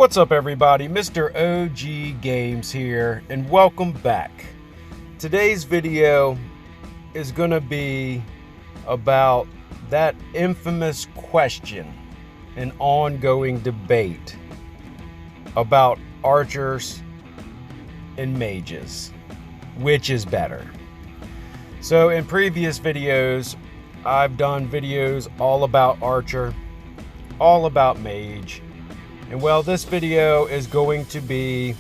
What's up, everybody? Mr. OG Games here, and welcome back. Today's video is going to be about that infamous question and ongoing debate about archers and mages. Which is better? So in previous videos, I've done videos all about archer, all about mage. And well, this video is going to be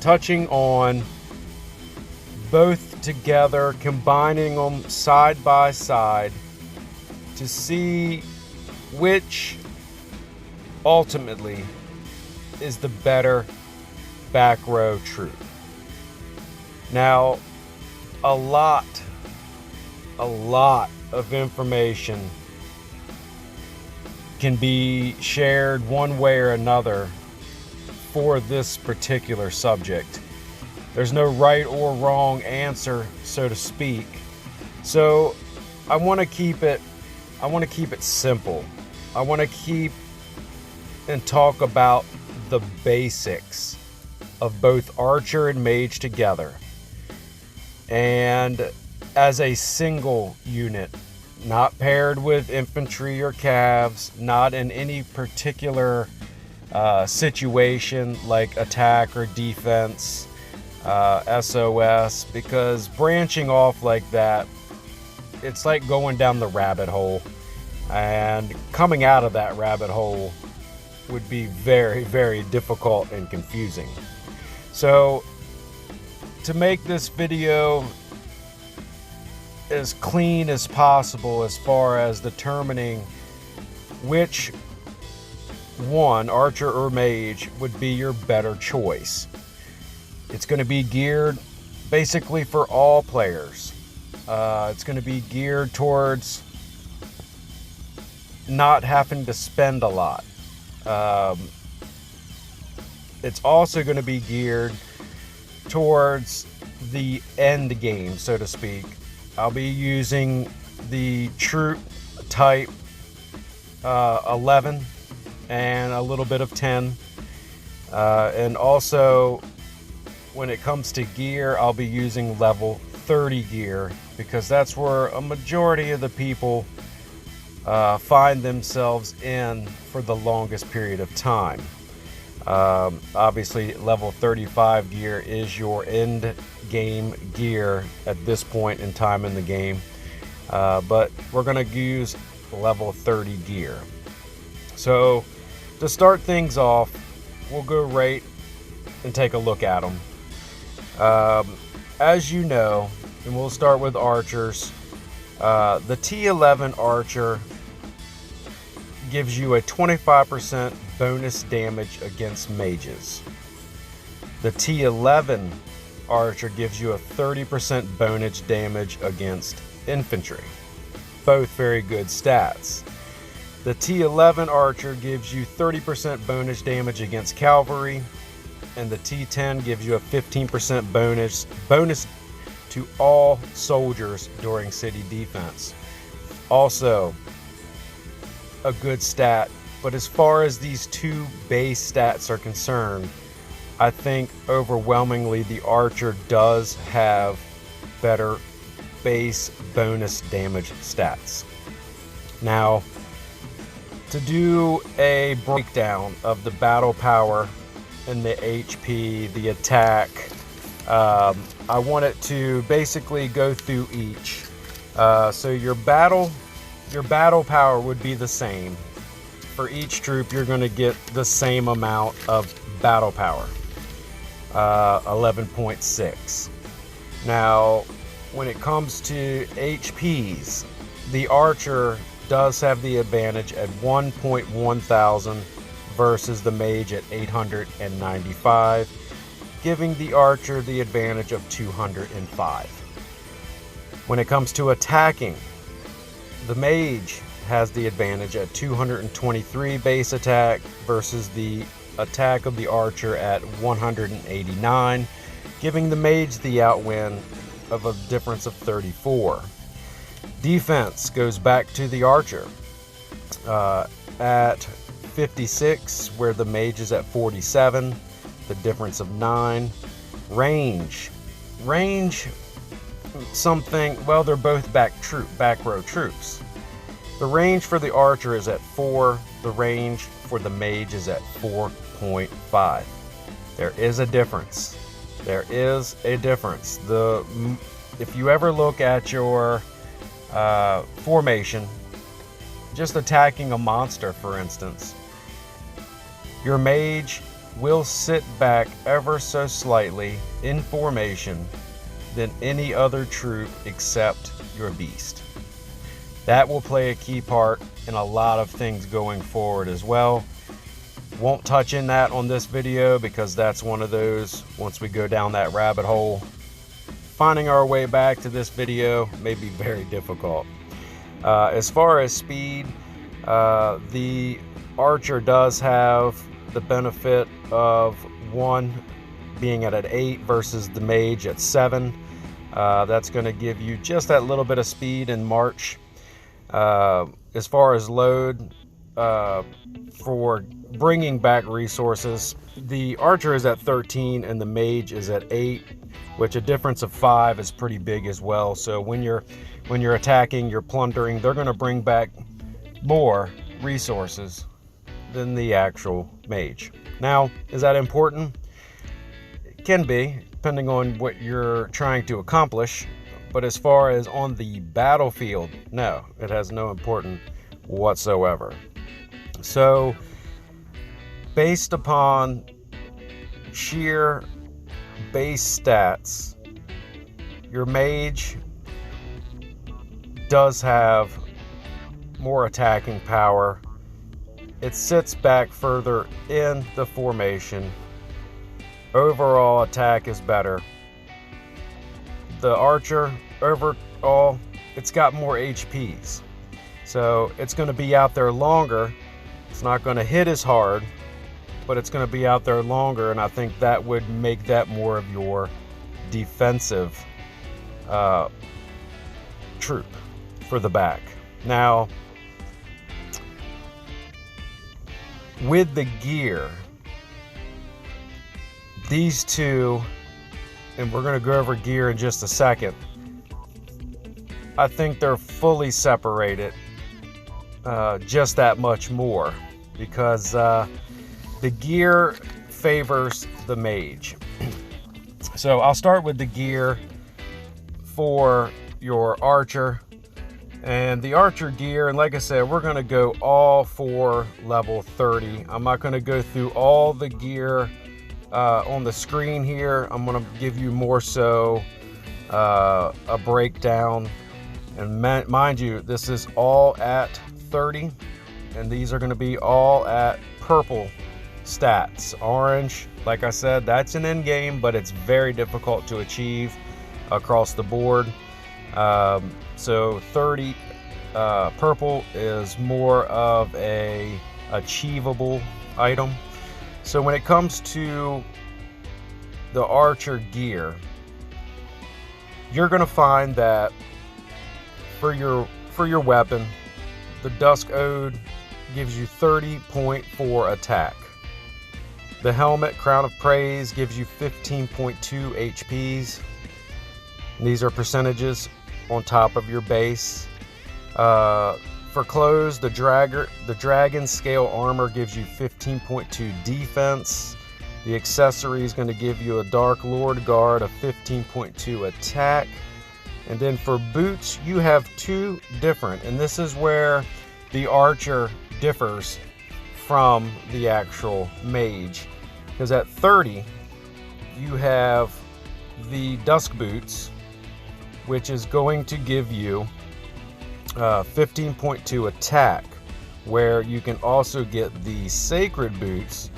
touching on both together, combining them side by side to see which ultimately is the better back row troop. Now, a lot of information can be shared one way or another for this particular subject. There's no right or wrong answer, so to speak. So I want to keep it simple. I want to keep and talk about the basics of both archer and mage together, and as a single unit, not paired with infantry or calves, not in any particular situation like attack or defense, SOS, because branching off like that, it's like going down the rabbit hole, and coming out of that rabbit hole would be very, very difficult and confusing. So to make this video as clean as possible as far as determining which one, archer or mage, would be your better choice. It's going to be geared basically for all players. It's going to be geared towards not having to spend a lot. It's also going to be geared towards the end game, so to speak. I'll be using the troop type 11 and a little bit of 10. And also, when it comes to gear, I'll be using level 30 gear, because that's where a majority of the people find themselves in for the longest period of time. Obviously, level 35 gear is your end game gear at this point in time in the game, but we're going to use level 30 gear. So to start things off, we'll go right and take a look at them. As you know, and we'll start with archers, the T11 archer gives you a 25% bonus damage against mages. The T11 archer gives you a 30% bonus damage against infantry. Both very good stats. The T11 archer gives you 30% bonus damage against cavalry, and the T10 gives you a 15% bonus to all soldiers during city defense. Also a good stat, but as far as these two base stats are concerned, I think overwhelmingly the archer does have better base bonus damage stats. Now, to do a breakdown of the battle power and the HP, the attack, I want it to basically go through each. So your battle power would be the same. For each troop, you're going to get the same amount of battle power, 11.6. Now, when it comes to HPs, the archer does have the advantage at 1.1000 versus the mage at 895, giving the archer the advantage of 205. When it comes to attacking, the mage has the advantage at 223 base attack versus the attack of the archer at 189, giving the mage the outwin of a difference of 34. Defense goes back to the archer at 56, where the mage is at 47, the difference of 9. Range, something, well, they're both back row troops. The range for the archer is at 4, the range for the mage is at 4.5. There is a difference. There is a difference. If you ever look at your formation, just attacking a monster, for instance, your mage will sit back ever so slightly in formation than any other troop except your beast. That will play a key part in a lot of things going forward as well. Won't touch in that on this video because that's one of those, once we go down that rabbit hole, finding our way back to this video may be very difficult. As far as speed, the archer does have the benefit of 1 being at an 8 versus the mage at 7. That's going to give you just that little bit of speed in march. As far as load, for bringing back resources, the archer is at 13 and the mage is at 8, which a difference of 5 is pretty big as well. So when you're attacking, you're plundering, they're going to bring back more resources than the actual mage. Now, is that important? It can be, depending on what you're trying to accomplish. But as far as on the battlefield, no, it has no importance whatsoever. So, based upon sheer base stats, your mage does have more attacking power. It sits back further in the formation. Overall attack is better. The archer, overall, it's got more HPs. So it's going to be out there longer. It's not going to hit as hard, but it's going to be out there longer, and I think that would make that more of your defensive troop for the back. Now, with the gear, these two, and we're going to go over gear in just a second, I think they're fully separated just that much more, because the gear favors the mage. So I'll start with the gear for your archer. And the archer gear, and like I said, we're going to go all for level 30. I'm not going to go through all the gear on the screen here. I'm going to give you more so a breakdown. And mind you, this is all at 30, and these are going to be all at purple stats. Orange, like I said, that's an end game, but it's very difficult to achieve across the board. So 30 purple is more of a achievable item. So when it comes to the archer gear, you're going to find that for your weapon, the Dusk Ode gives you 30.4 attack. The helmet, Crown of Praise, gives you 15.2 HPs. And these are percentages on top of your base. For clothes, the Dragon Scale Armor gives you 15.2 defense. The accessory is going to give you a Dark Lord Guard of 15.2 attack. And then for boots, you have two different, and this is where the archer differs from the actual mage. Because at 30, you have the Dusk Boots, which is going to give you 15.2 attack, where you can also get the Sacred Boots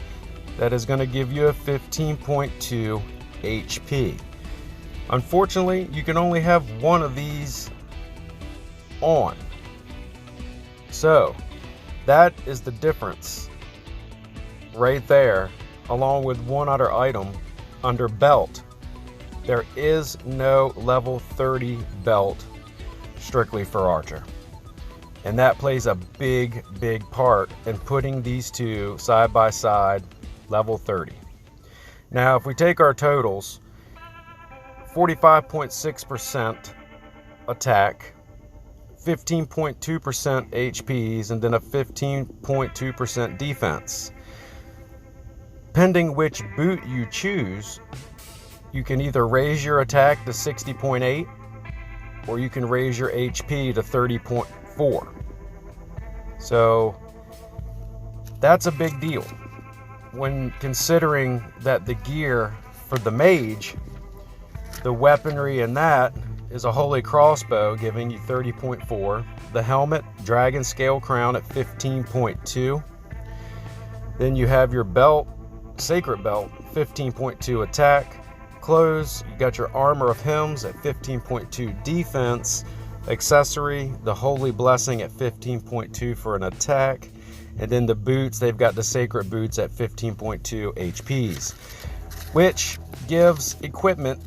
that is going to give you a 15.2 HP. Unfortunately, you can only have one of these on. So that is the difference right there, along with one other item under belt. There is no level 30 belt strictly for archer. And that plays a big part in putting these two side by side, level 30. Now, if we take our totals, 45.6% attack, 15.2% HPs, and then a 15.2% defense. Pending which boot you choose, you can either raise your attack to 60.8 or you can raise your HP to 30.4. So that's a big deal when considering that the gear for the mage, the weaponry in that is a holy crossbow giving you 30.4, the helmet, dragon scale crown at 15.2, then you have your belt, sacred belt, 15.2 attack, clothes, you got your armor of hymns at 15.2 defense, accessory, the holy blessing at 15.2 for an attack, and then the boots, they've got the sacred boots at 15.2 HPs, which gives equipment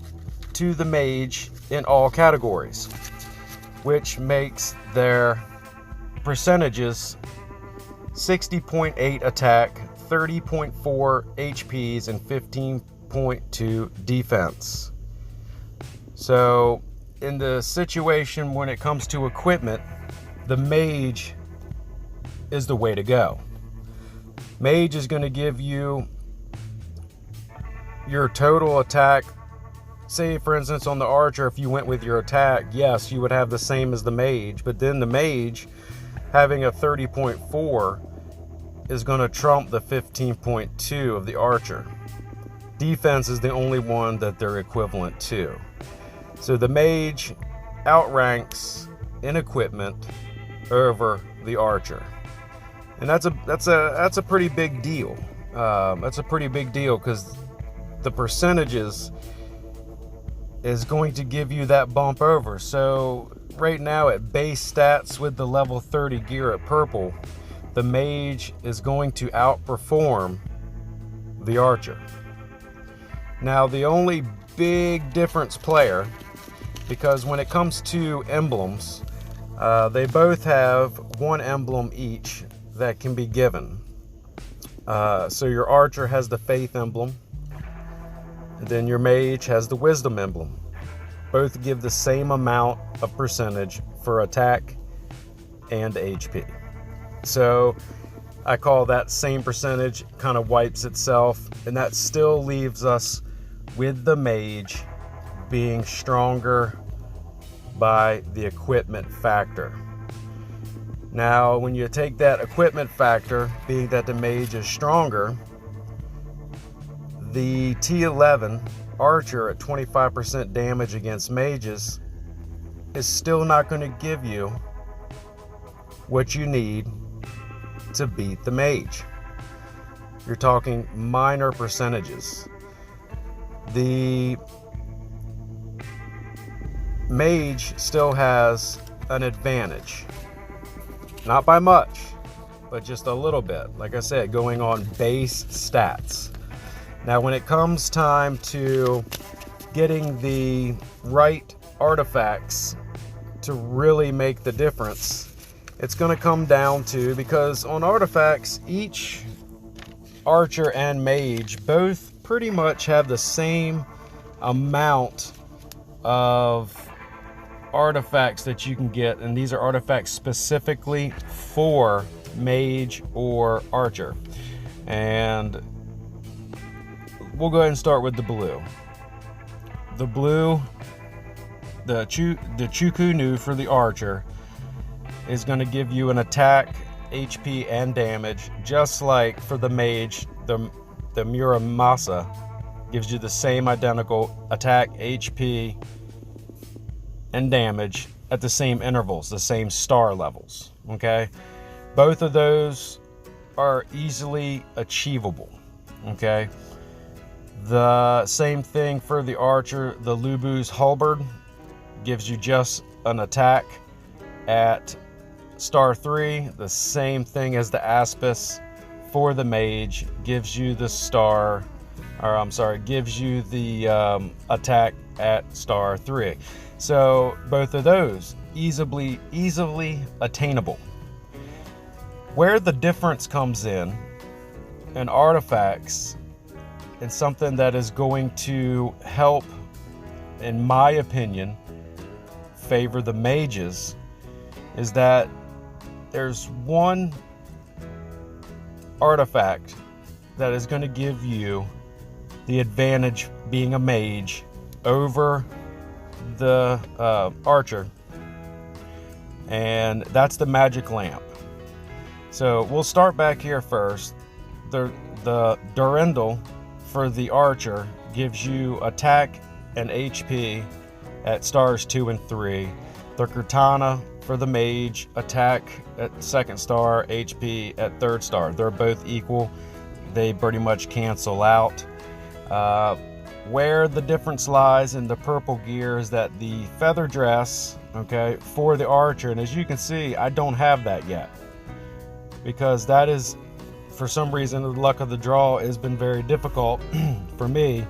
to the mage in all categories, which makes their percentages 60.8 attack, 30.4 HPs, and 15.2 defense. So in the situation when it comes to equipment, the mage is the way to go. Mage is going to give you your total attack. Say, for instance, on the archer, if you went with your attack, yes, you would have the same as the mage, but then the mage having a 30.4 is going to trump the 15.2 of the archer. Defense is the only one that they're equivalent to. So the mage outranks in equipment over the archer, and that's a pretty big deal. That's a pretty big deal because the percentages is going to give you that bump over. So right now at base stats with the level 30 gear at purple, the mage is going to outperform the archer. Now the only big difference player, because when it comes to emblems, they both have one emblem each that can be given. So your archer has the faith emblem, and then your mage has the wisdom emblem. Both give the same amount of percentage for attack and HP. So I call that same percentage kind of wipes itself, and that still leaves us with the mage being stronger by the equipment factor. Now, when you take that equipment factor, being that the mage is stronger, the T11 archer at 25% damage against mages is still not going to give you what you need to beat the mage. You're talking minor percentages. The mage still has an advantage, not by much, but just a little bit, like I said, going on base stats. Now when it comes time to getting the right artifacts to really make the difference, it's going to come down to, because on artifacts, each archer and mage both pretty much have the same amount of artifacts that you can get, and these are artifacts specifically for mage or archer. And we'll go ahead and start with the blue. The blue, the Chukunu for the archer is going to give you an attack, HP, and damage, just like for the mage, the Muramasa gives you the same identical attack, HP, and damage at the same intervals, the same star levels. Okay, both of those are easily achievable. Okay, the same thing for the archer. The Lubu's halberd gives you just an attack at star 3. The same thing as the Aspis for the mage gives you the gives you the attack at star 3. So both of those easily attainable. Where the difference comes in artifacts, and something that is going to help, in my opinion, favor the mages, is that there's one artifact that is going to give you the advantage being a mage over the archer, and that's the magic lamp. So we'll start back here first. The Durendal for the archer gives you attack and HP at stars 2 and 3. The Katana for the mage, attack at 2nd star, HP at 3rd star. They're both equal. They pretty much cancel out. Where the difference lies in the purple gear is that the feather dress, okay, for the archer, and as you can see, I don't have that yet, because that is, for some reason, the luck of the draw has been very difficult for me.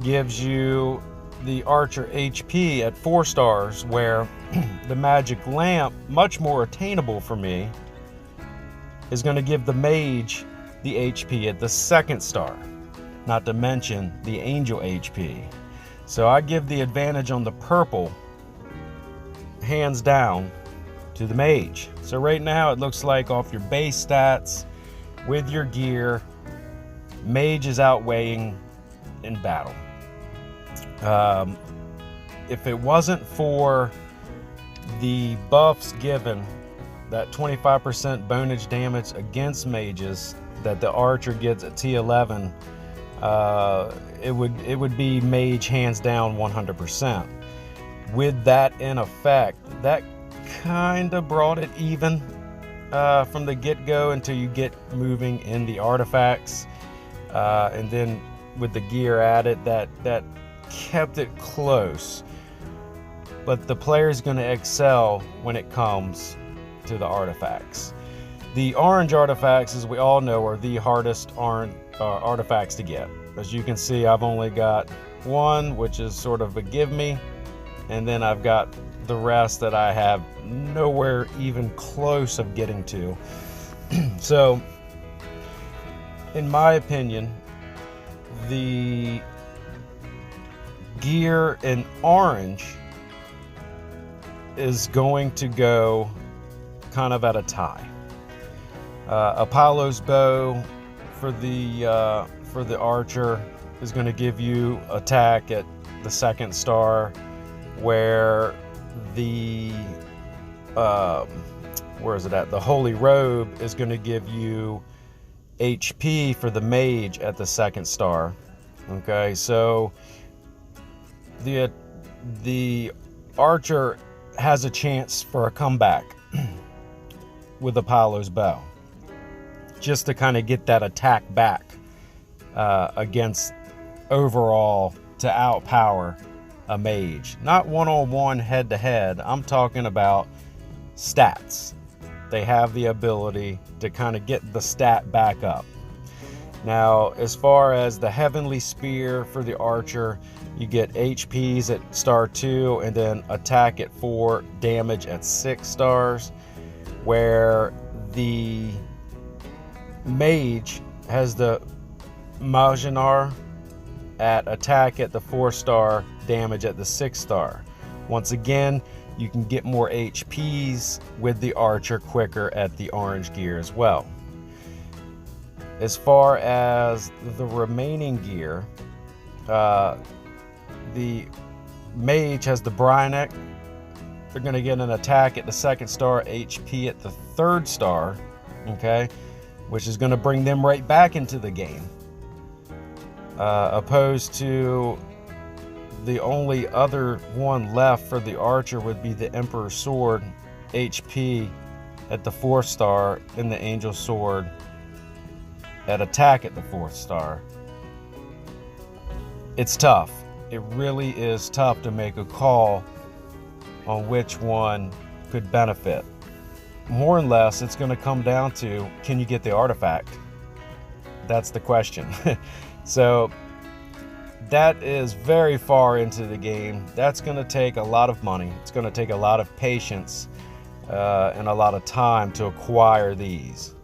Gives you the archer HP at 4 stars, where the magic lamp, much more attainable for me, is going to give the mage the HP at the 2nd star, not to mention the angel HP. So I give the advantage on the purple, hands down, to the mage. So right now it looks like off your base stats with your gear, mage is outweighing in battle. If it wasn't for the buffs given, that 25% bonus damage against mages that the archer gets at T11, it would be mage hands down 100%. With that in effect, that kind of brought it even from the get-go until you get moving in the artifacts, and then with the gear added, that kept it close. But the player's going to excel when it comes to the artifacts. The orange artifacts, as we all know, are the hardest artifacts to get. As you can see, I've only got one, which is sort of a give me, and then I've got the rest that I have nowhere even close of getting to. So, in my opinion, the gear in orange is going to go kind of at a tie. Apollo's bow for the archer is going to give you attack at the 2nd star, where the where is it at? The holy robe is going to give you HP for the mage at the 2nd star. Okay, so the archer has a chance for a comeback with Apollo's bow, just to kind of get that attack back against overall, to outpower a mage. Not one-on-one, head-to-head. I'm talking about stats. They have the ability to kind of get the stat back up. Now, as far as the heavenly spear for the archer, you get HPs at star 2 and then attack at 4, damage at 6 stars, where the mage has the Majinar at attack at the 4 star, damage at the 6 star. Once again, you can get more HPs with the archer quicker at the orange gear as well. As far as the remaining gear, the mage has the Bryanek. They're going to get an attack at the 2nd star, HP at the 3rd star, okay, which is going to bring them right back into the game. Opposed to the only other one left for the archer would be the Emperor's Sword, HP at the 4th star, and the Angel Sword at attack at the 4th star. It's tough. It really is tough to make a call on which one could benefit. More or less, it's going to come down to, can you get the artifact? That's the question. So that is very far into the game. That's going to take a lot of money. It's going to take a lot of patience and a lot of time to acquire these.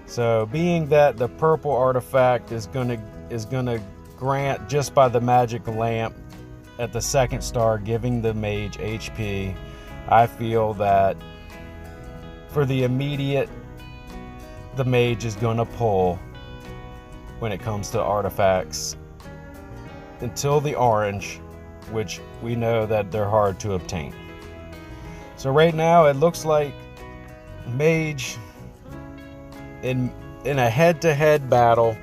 So being that the purple artifact is going to grant, just by the magic lamp at the 2nd star, giving the mage HP, I feel that for the immediate, the mage is going to pull when it comes to artifacts until the orange, which we know that they're hard to obtain. So right now it looks like Mage in a head-to-head battle,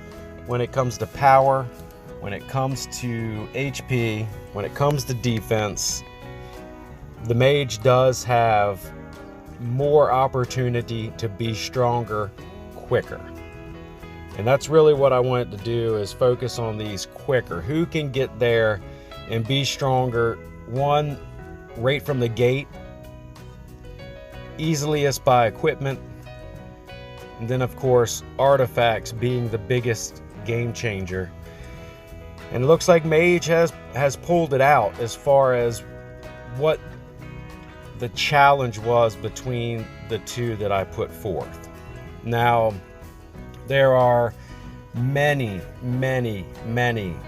when it comes to power, when it comes to HP, when it comes to defense, the Mage does have more opportunity to be stronger quicker. And that's really what I wanted to do, is focus on these quicker. Who can get there and be stronger, one, right from the gate, easiest by equipment, and then of course artifacts being the biggest game changer. And it looks like Mage has pulled it out as far as what the challenge was between the two that I put forth. Now, there are many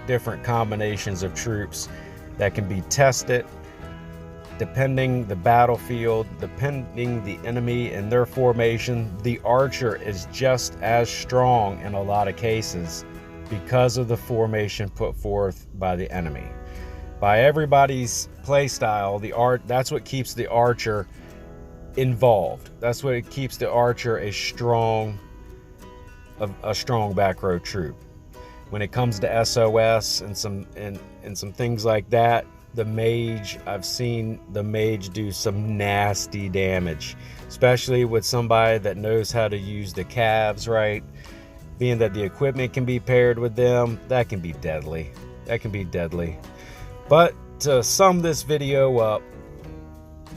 different combinations of troops that can be tested depending the battlefield, depending the enemy and their formation. The archer is just as strong in a lot of cases because of the formation put forth by the enemy. By everybody's play style, that's what keeps the archer involved. That's what keeps the archer a strong back row troop. When it comes to SOS and some things like that, the mage, I've seen the mage do some nasty damage, especially with somebody that knows how to use the calves right. Being that the equipment can be paired with them, that can be deadly. That can be deadly. But to sum this video up,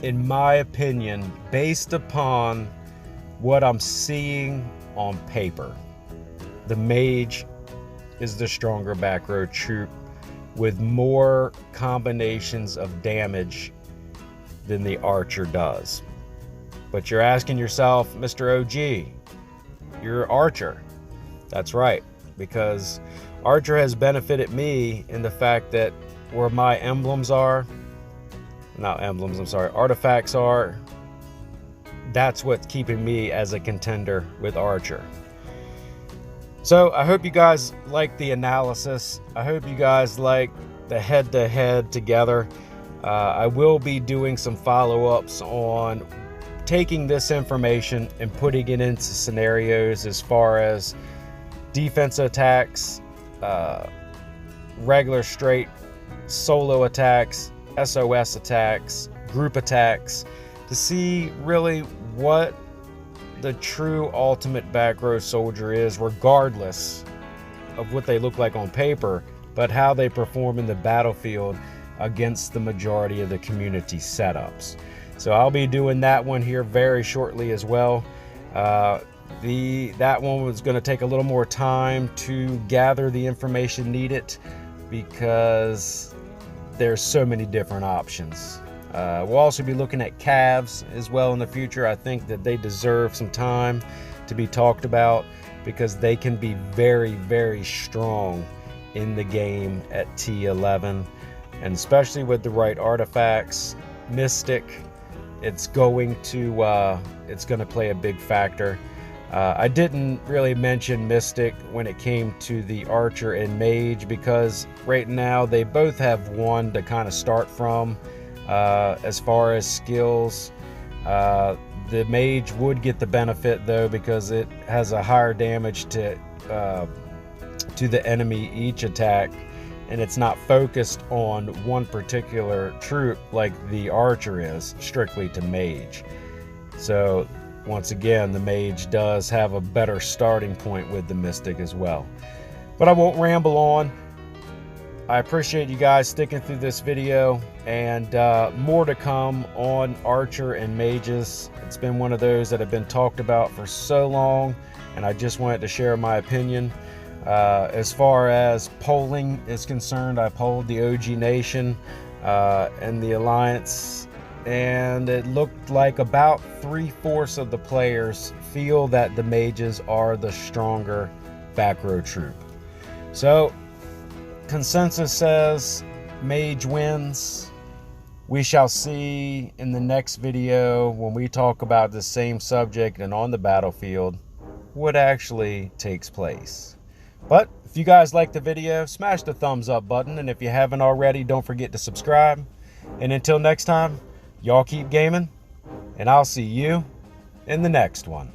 in my opinion, based upon what I'm seeing on paper, the mage is the stronger back row troop with more combinations of damage than the archer does. But you're asking yourself, Mr. OG, you're archer. That's right, because archer has benefited me in the fact that where my emblems are, not emblems, I'm sorry, artifacts are, that's what's keeping me as a contender with archer. So I hope you guys like the analysis. I hope you guys like the head-to-head together. I will be doing some follow-ups on taking this information and putting it into scenarios as far as defense attacks, regular straight solo attacks, SOS attacks, group attacks, to see really what the true ultimate back row soldier is, regardless of what they look like on paper, but how they perform in the battlefield against the majority of the community setups. So I'll be doing that one here very shortly as well. That one was going to take a little more time to gather the information needed, because there's so many different options. We'll also be looking at calves as well in the future. I think that they deserve some time to be talked about, because they can be very strong in the game at T11, and especially with the right artifacts. Mystic, it's going to play a big factor. I didn't really mention Mystic when it came to the Archer and Mage, because right now they both have one to kind of start from. As far as skills, the Mage would get the benefit though, because it has a higher damage to the enemy each attack, and it's not focused on one particular troop like the Archer is, strictly to Mage. So once again, the Mage does have a better starting point with the Mystic as well. But I won't ramble on. I appreciate you guys sticking through this video, and more to come on Archer and Mages. It's been one of those that have been talked about for so long, and I just wanted to share my opinion. As far as polling is concerned, I polled the OG Nation and the Alliance, and it looked like about 3/4 of the players feel that the Mages are the stronger back row troop. So consensus says Mage wins. We shall see in the next video, when we talk about the same subject and on the battlefield, what actually takes place. But if you guys like the video, smash the thumbs up button, and if you haven't already, don't forget to subscribe. And until next time, y'all keep gaming, and I'll see you in the next one.